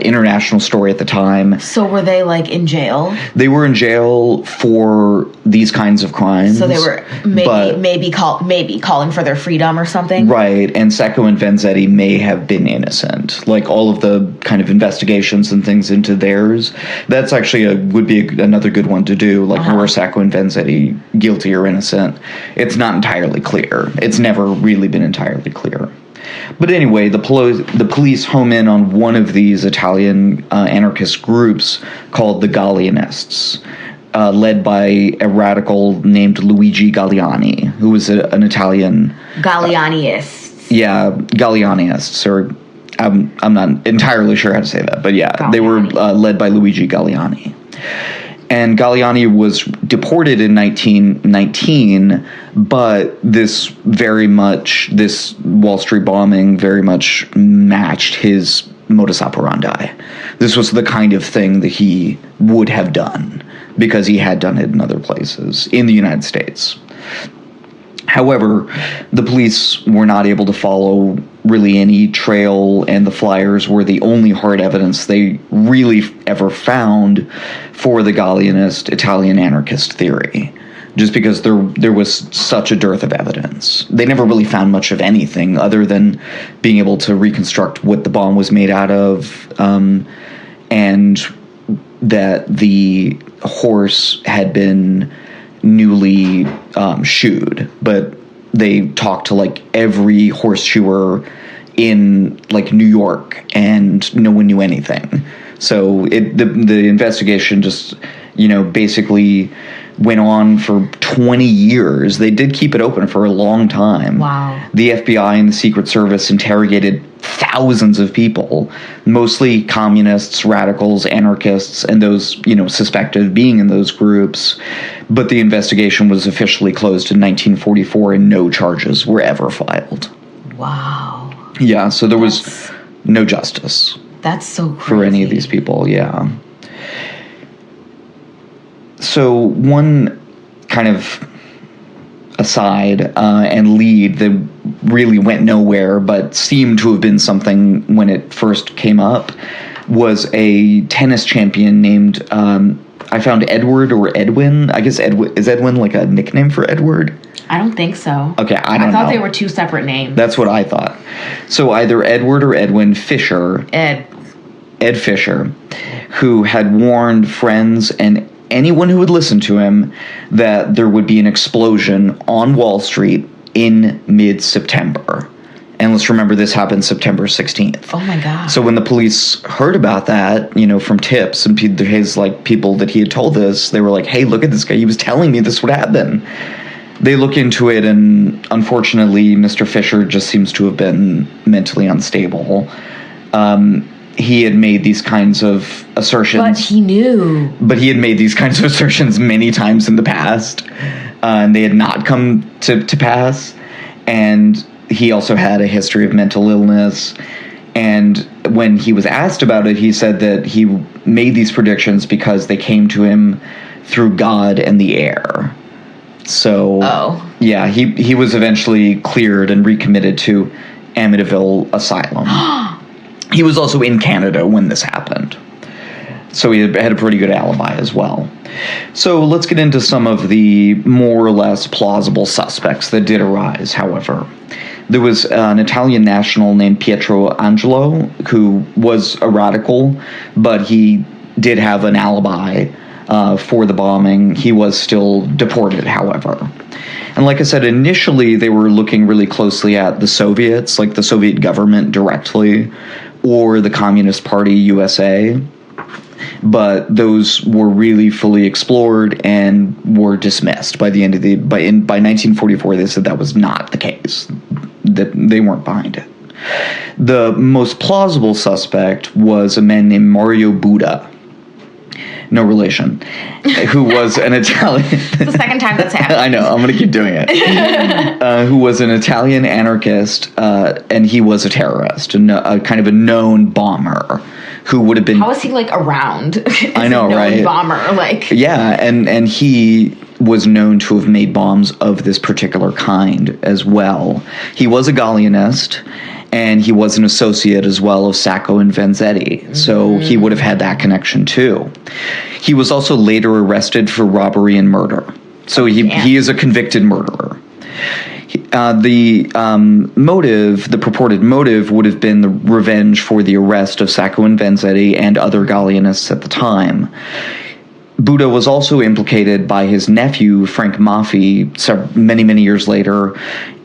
international story at the time. So were they like in jail? They were in jail for these kinds of crimes. So they were maybe calling for their freedom or something? Right, and Sacco and Vanzetti may have been innocent. Like all of the kind of investigations and things into theirs, that's actually would be another good one to do. Like, were Sacco and Vanzetti guilty or innocent? It's not entirely clear. It's never really been entirely clear. But anyway, the police home in on one of these Italian anarchist groups called the Gallianists, led by a radical named Luigi Galliani, who was an Italian... Gallianists. Gallianists, or I'm not entirely sure how to say that, but yeah, Galliani. They were led by Luigi Galliani. And Galliani was deported in 1919, but this Wall Street bombing very much matched his modus operandi. This was the kind of thing that he would have done, because he had done it in other places in the United States. However, the police were not able to follow really any trail, and the flyers were the only hard evidence they really ever found for the Gallianist Italian anarchist theory, just because there was such a dearth of evidence. They never really found much of anything other than being able to reconstruct what the bomb was made out of, and that the horse had been newly shoed, but they talked to like every horseshoer in like New York, and no one knew anything. So the investigation just, basically went on for 20 years. They did keep it open for a long time. Wow. The FBI and the Secret Service interrogated thousands of people, mostly communists, radicals, anarchists, and those, suspected of being in those groups. But the investigation was officially closed in 1944, and no charges were ever filed. Wow. Yeah, so there was no justice. That's so crazy. For any of these people, yeah. So one kind of aside and lead that really went nowhere, but seemed to have been something when it first came up, was a tennis champion named, I found Edward or Edwin. I guess is Edwin like a nickname for Edward? I don't think so. Okay, I don't know. I thought they were two separate names. That's what I thought. So either Edward or Edwin Fisher. Ed Fisher, who had warned friends and anyone who would listen to him that there would be an explosion on Wall Street in mid-September. And let's remember, this happened September 16th. Oh my God. So when the police heard about that, from tips and his people that he had told this, they were like, hey, look at this guy. He was telling me this would happen. They look into it, and unfortunately, Mr. Fisher just seems to have been mentally unstable. He had made these kinds of assertions. But he knew. But he had made these kinds of assertions many times in the past, and they had not come to pass. And he also had a history of mental illness. And when he was asked about it, he said that he made these predictions because they came to him through God and the air. So, yeah, he was eventually cleared and recommitted to Amityville Asylum. He was also in Canada when this happened, so he had a pretty good alibi as well. So let's get into some of the more or less plausible suspects that did arise, however. There was an Italian national named Pietro Angelo, who was a radical, but he did have an alibi for the bombing. He was still deported, however. And like I said, initially they were looking really closely at the Soviets, like the Soviet government directly, or the Communist Party USA. But those were really fully explored and were dismissed by the end of by 1944. They said that was not the case, that they weren't behind it. The most plausible suspect was a man named Mario Buda, no relation, who was an Italian... It's the second time that's happened. I know, I'm going to keep doing it. Who was an Italian anarchist, and he was a terrorist, a kind of a known bomber, who would have been... How is he, around? I know, right? Bomber, Yeah, and he was known to have made bombs of this particular kind as well. He was a Gallianist, and he was an associate as well of Sacco and Vanzetti, so he would have had that connection too. He was also later arrested for robbery and murder, so he is a convicted murderer. The purported motive would have been the revenge for the arrest of Sacco and Vanzetti and other Gallianists at the time. Buda was also implicated by his nephew, Frank Maffei, many, many years later,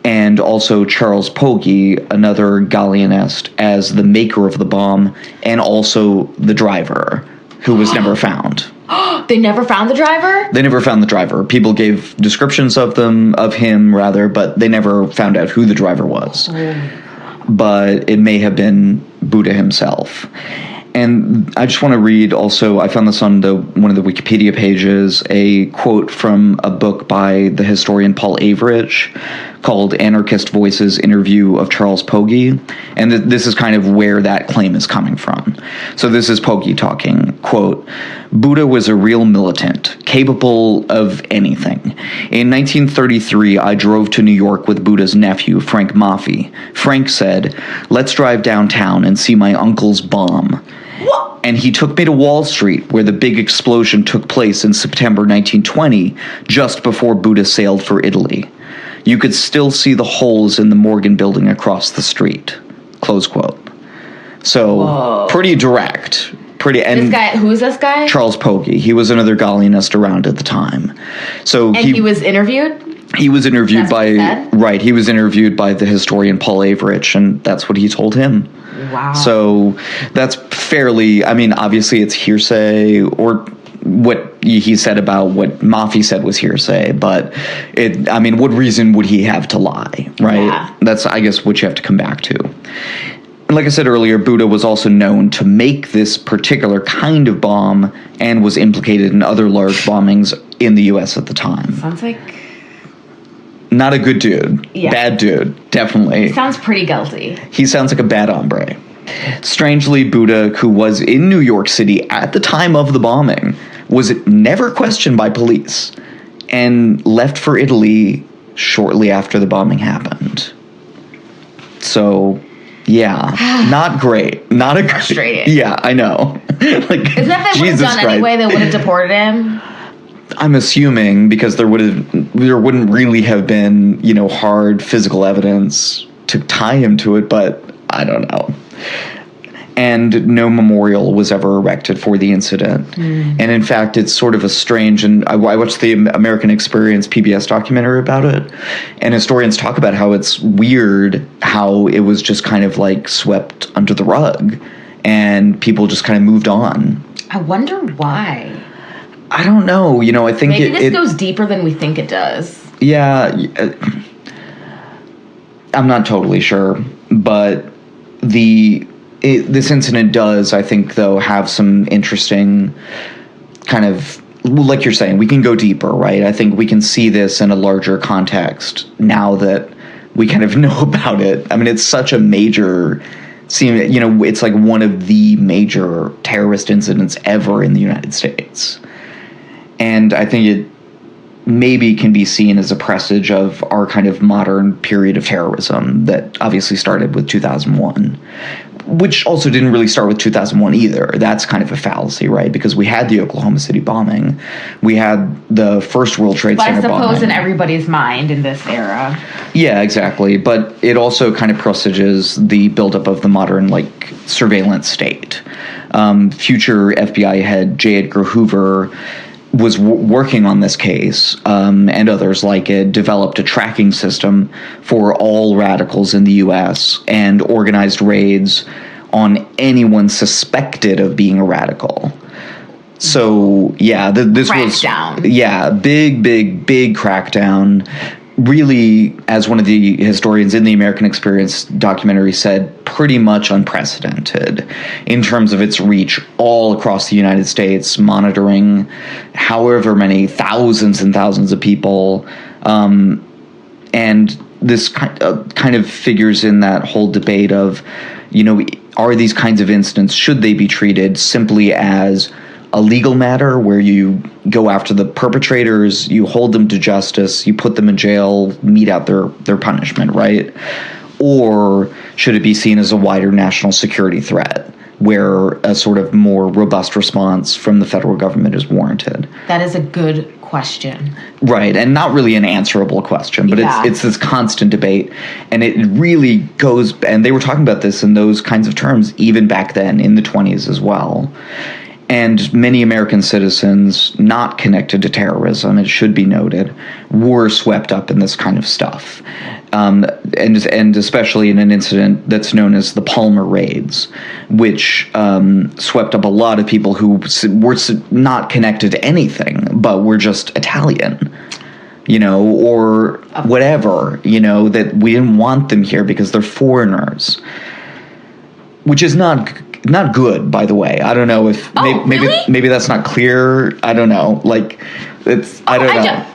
and also Charles Pogge, another Galleonist, as the maker of the bomb, and also the driver, who was never found. They never found the driver? They never found the driver. People gave descriptions of him, but they never found out who the driver was. But it may have been Buddha himself. And I just want to read also, I found this on one of the Wikipedia pages, a quote from a book by the historian Paul Averich called Anarchist Voices Interview of Charles Pogge. And this is kind of where that claim is coming from. So this is Pogge talking, quote, Buddha was a real militant, capable of anything. In 1933, I drove to New York with Buddha's nephew, Frank Maffei. Frank said, let's drive downtown and see my uncle's bomb. What? And he took me to Wall Street, where the big explosion took place in September 1920, just before Buddha sailed for Italy. You could still see the holes in the Morgan building across the street. Close quote. So, Whoa. Pretty direct. This guy, who is this guy? Charles Pogge. He was another Galleonist around at the time. So and he was interviewed? He was interviewed he was interviewed by the historian Paul Averich, and that's what he told him. Wow. So that's fairly, I mean, obviously it's hearsay, or what he said about what Maffei said was hearsay, but what reason would he have to lie, right? Yeah. That's, I guess, what you have to come back to. And like I said earlier, Buddha was also known to make this particular kind of bomb and was implicated in other large bombings in the U.S. at the time. Sounds like... Not a good dude. Yeah. Bad dude, definitely. Sounds pretty guilty. He sounds like a bad hombre. Strangely, Buddha, who was in New York City at the time of the bombing, was never questioned by police and left for Italy shortly after the bombing happened. So, yeah, not great. Not a frustrating. Yeah, I know. Isn't that they would have done anyway? They would have deported him. I'm assuming, because there wouldn't really have been, hard physical evidence to tie him to it, but I don't know. And no memorial was ever erected for the incident. And in fact, it's sort of a strange, and I watched the American Experience PBS documentary about it, and historians talk about how it's weird how it was just kind of like swept under the rug, and people just kind of moved on. I wonder why. I don't know. I think maybe this goes deeper than we think it does. Yeah. I'm not totally sure, but this incident does, I think, though, have some interesting kind of, like you're saying, we can go deeper, right? I think we can see this in a larger context now that we kind of know about it. I mean, it's such a major, it's like one of the major terrorist incidents ever in the United States. And I think it maybe can be seen as a presage of our kind of modern period of terrorism that obviously started with 2001, which also didn't really start with 2001 either. That's kind of a fallacy, right? Because we had the Oklahoma City bombing. We had the first World Trade Center bombing. But I suppose in everybody's mind in this era. Yeah, exactly. But it also kind of presages the buildup of the modern, surveillance state. Future FBI head J. Edgar Hoover was working on this case, and others like it, developed a tracking system for all radicals in the U.S. and organized raids on anyone suspected of being a radical. So, yeah, this crackdown. was... Yeah, big crackdown. Really, as one of the historians in the American Experience documentary said, pretty much unprecedented in terms of its reach all across the United States, monitoring however many thousands and thousands of people. And this kind of figures in that whole debate of, are these kinds of incidents, should they be treated simply as a legal matter where you go after the perpetrators, you hold them to justice, you put them in jail, mete out their punishment, right? Or should it be seen as a wider national security threat where a sort of more robust response from the federal government is warranted? That is a good question. Right, and not really an answerable question, but it's this constant debate, and it really goes, and they were talking about this in those kinds of terms even back then in the 1920s as well. And many American citizens not connected to terrorism, it should be noted, were swept up in this kind of stuff. and especially in an incident that's known as the Palmer Raids, which swept up a lot of people who were not connected to anything, but were just Italian, or whatever, that we didn't want them here because they're foreigners, which is not good, by the way. I don't know if maybe that's not clear. I don't know. Like, I don't know.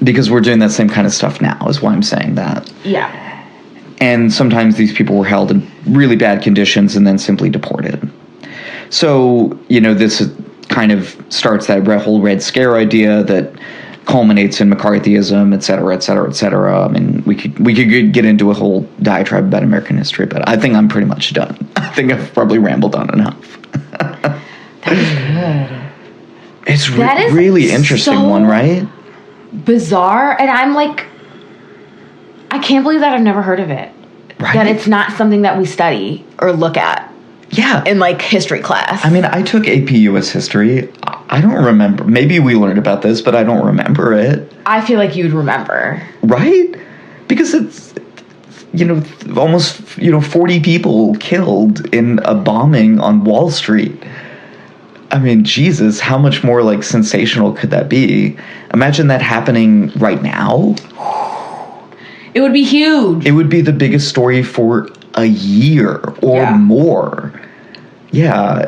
Because we're doing that same kind of stuff now, is why I'm saying that. Yeah. And sometimes these people were held in really bad conditions and then simply deported. So, this kind of starts that whole Red Scare idea that culminates in McCarthyism, et cetera, et cetera, et cetera. I mean, we could get into a whole diatribe about American history, but I think I'm pretty much done. I think I've probably rambled on enough. That was good. It's really interesting one, right? Bizarre, and I'm like, I can't believe that I've never heard of it. Right? That it's not something that we study or look at. Yeah. In like history class. I mean, I took AP US history. I don't remember. Maybe we learned about this, but I don't remember it. I feel like you'd remember. Right? Because it's, almost, 40 people killed in a bombing on Wall Street. I mean, Jesus, how much more, like, sensational could that be? Imagine that happening right now. It would be huge. It would be the biggest story for a year or more. Yeah,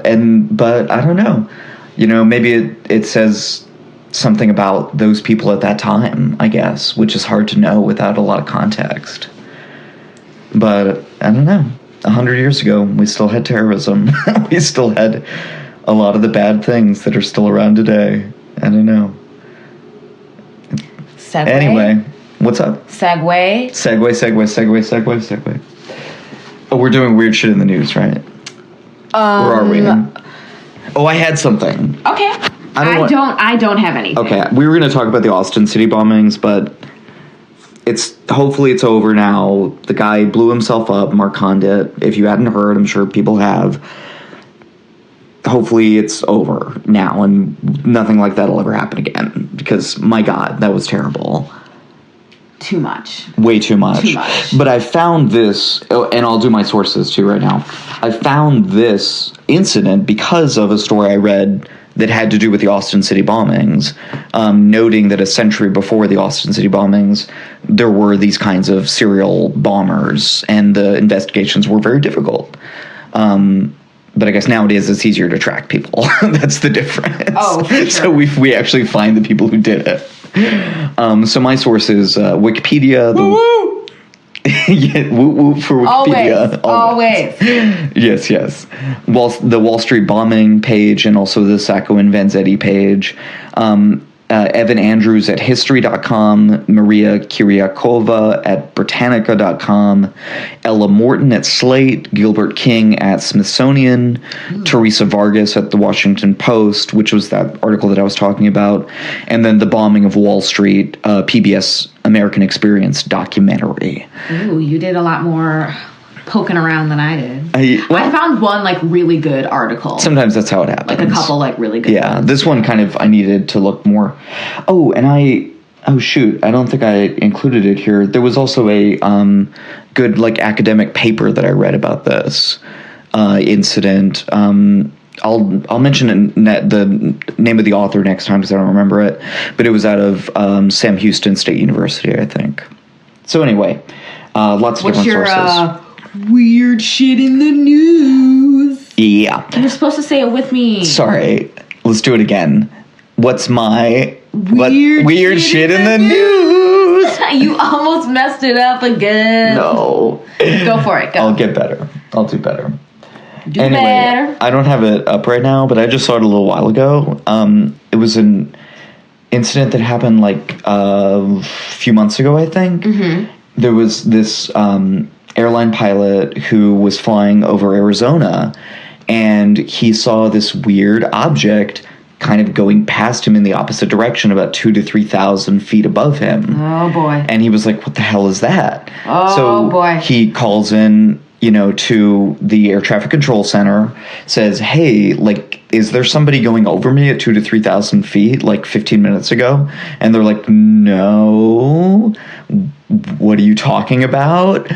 but I don't know. Maybe it says something about those people at that time, I guess, which is hard to know without a lot of context. But I don't know. 100 years ago, we still had terrorism. We still had a lot of the bad things that are still around today. I don't know. Segue? Anyway, what's up? Segue. Oh, we're doing weird shit in the news, right? Or are we? Oh, I had something. Okay. I don't have anything. Okay, we were going to talk about the Austin City bombings, but hopefully it's over now. The guy blew himself up, Mark Condit. If you hadn't heard, I'm sure people have. Hopefully it's over now and nothing like that'll ever happen again, because my God, that was terrible. Too much. Way too much. But I found this, and I'll do my sources too right now. I found this incident because of a story I read that had to do with the Austin City bombings, noting that a century before the Austin City bombings, there were these kinds of serial bombers, and the investigations were very difficult. But I guess nowadays it's easier to track people. That's the difference. Oh, for sure. So we actually find the people who did it. So my source is Wikipedia. Woo-woo! Yeah, woo-woo for Wikipedia. Always. Yes. The Wall Street bombing page and also the Sacco and Vanzetti page. Evan Andrews at history.com, Maria Kiriakova at Britannica.com, Ella Morton at Slate, Gilbert King at Smithsonian, Teresa Vargas at The Washington Post, which was that article that I was talking about, and then The Bombing of Wall Street, PBS American Experience documentary. Ooh, you did a lot more poking around than I did. I found one like really good article. Sometimes that's how it happens. Like a couple like really good ones. This one kind of I needed to look more. Oh, and shoot, I don't think I included it here. There was also a good like academic paper that I read about this incident. I'll mention the name of the author next time because I don't remember it. But it was out of Sam Houston State University, I think. So anyway, lots of different sources. Weird shit in the news. Yeah. You're supposed to say it with me. Sorry. Let's do it again. What's my weird shit in the news? You almost messed it up again. No. Go for it. Go. I'll get better. I'll do better. Anyway, better. I don't have it up right now, but I just saw it a little while ago. It was an incident that happened like a few months ago, I think. Mm-hmm. There was this airline pilot who was flying over Arizona, and he saw this weird object kind of going past him in the opposite direction, about 2,000 to 3,000 feet above him. Oh boy! And he was like, "What the hell is that?" Oh boy! He calls in, to the air traffic control center, says, "Hey, like, is there somebody going over me at 2,000 to 3,000 feet like 15 minutes ago?" And they're like, "No. what are you talking about?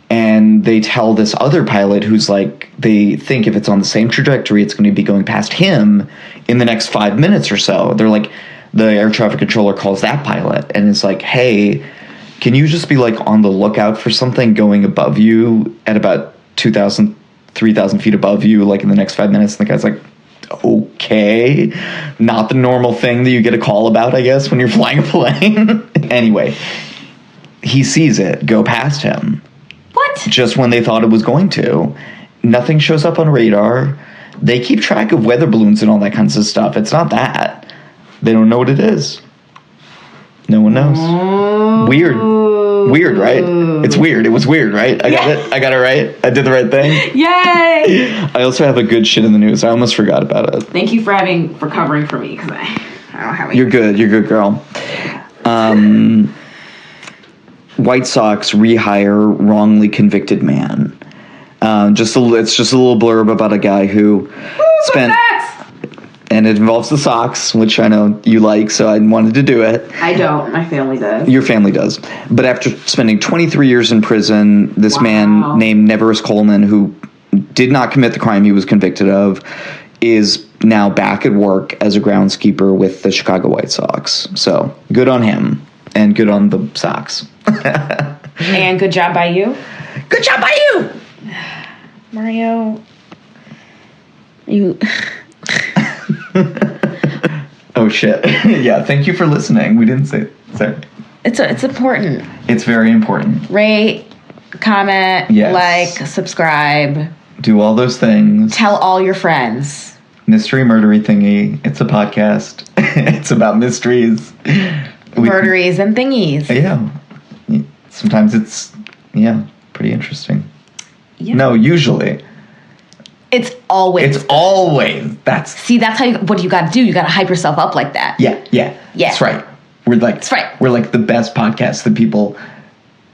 And they tell this other pilot who's like, they think if it's on the same trajectory, it's going to be going past him in the next 5 minutes or so. They're like, the air traffic controller calls that pilot and is like, hey, can you just be like on the lookout for something going above you at about 2,000, 3,000 feet above you, like in the next 5 minutes? And the guy's like, okay. Not the normal thing that you get a call about, I guess, when you're flying a plane. Anyway, he sees it go past him. What? Just when they thought it was going to. Nothing shows up on radar. They keep track of weather balloons and all that kinds of stuff. It's not that. They don't know what it is. No one knows. Weird. Weird, right? It's weird. It was weird, right? I got it. I got it right. I did the right thing. Yay! I also have a good shit in the news. I almost forgot about it. Thank you for covering for me, because I don't have any. You're good. You're good, girl. White Sox rehire wrongly convicted man. It's just a little blurb about a guy who spent, and it involves the Sox, which I know you like, so I wanted to do it. I don't. My family does. Your family does. But after spending 23 years in prison, this man named Neverus Coleman, who did not commit the crime he was convicted of, is now back at work as a groundskeeper with the Chicago White Sox. So good on him, and good on the Sox. And good job by you. Good job by you, Mario. You. Oh shit. Yeah, thank you for listening. We didn't say sorry. It's important. It's very important. Rate, comment, Yes. like, subscribe. Do all those things. Tell all your friends. Mystery Murdery Thingy. It's a podcast. It's about mysteries. Murderies and thingies. Yeah. Sometimes it's, pretty interesting. Yeah. No, usually. It's always. It's always. That's how what you got to do. You got to hype yourself up like that. Yeah. That's right. That's right. We're like the best podcast that people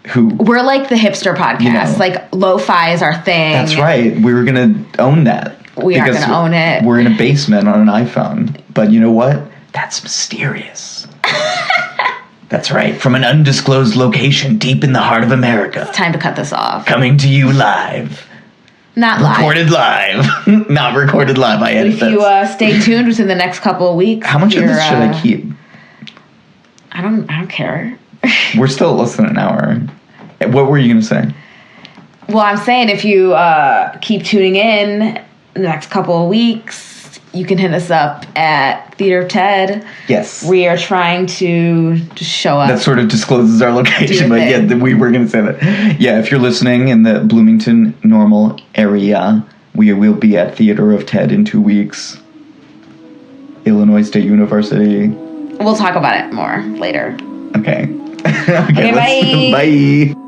who. We're like the hipster podcast. Like lo-fi is our thing. That's right. We were going to own that. We are going to own it. We're in a basement on an iPhone. But you know what? That's mysterious. That's right. From an undisclosed location deep in the heart of America. It's time to cut this off. Coming to you live. Not live. Recorded live. Not recorded live. I edit If you stay tuned within the next couple of weeks. How much of this should I keep? I don't care. We're still less than an hour. What were you going to say? Well, I'm saying if you keep tuning in the next couple of weeks, you can hit us up at Theater of Ted. Yes. We are trying to just show up. That sort of discloses our location, but yeah, we were going to say that. Yeah, if you're listening in the Bloomington, Normal area, we will be at Theater of Ted in 2 weeks. Illinois State University. We'll talk about it more later. Okay. Okay, bye. Bye.